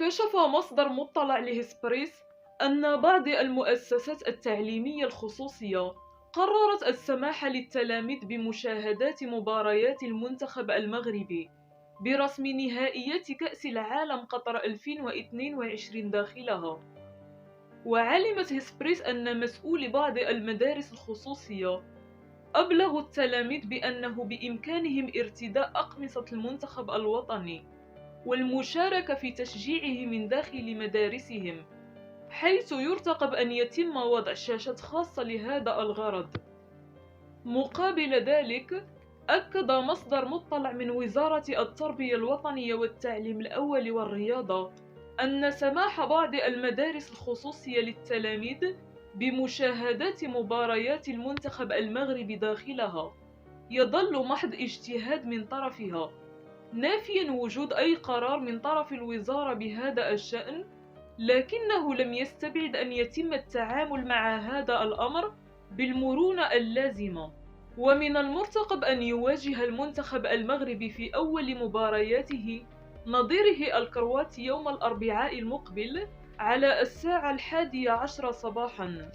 كشف مصدر مطلع لهسبريس أن بعض المؤسسات التعليمية الخصوصية قررت السماح للتلاميذ بمشاهدة مباريات المنتخب المغربي برسم نهائيات كأس العالم قطر 2022 داخلها. وعلمت هسبريس أن مسؤولي بعض المدارس الخصوصية أبلغوا التلاميذ بأنه بإمكانهم ارتداء أقمصة المنتخب الوطني والمشاركة في تشجيعه من داخل مدارسهم، حيث يرتقب أن يتم وضع شاشات خاصة لهذا الغرض. مقابل ذلك، أكد مصدر مطلع من وزارة التربية الوطنية والتعليم الأول والرياضة أن سماح بعض المدارس الخصوصية للتلاميذ بمشاهدة مباريات المنتخب المغربي داخلها يظل محض اجتهاد من طرفها، نافيا وجود أي قرار من طرف الوزارة بهذا الشأن، لكنه لم يستبعد أن يتم التعامل مع هذا الأمر بالمرونة اللازمة. ومن المرتقب أن يواجه المنتخب المغربي في أول مبارياته نظيره الكرواتي يوم الأربعاء المقبل على 11:11 صباحاً.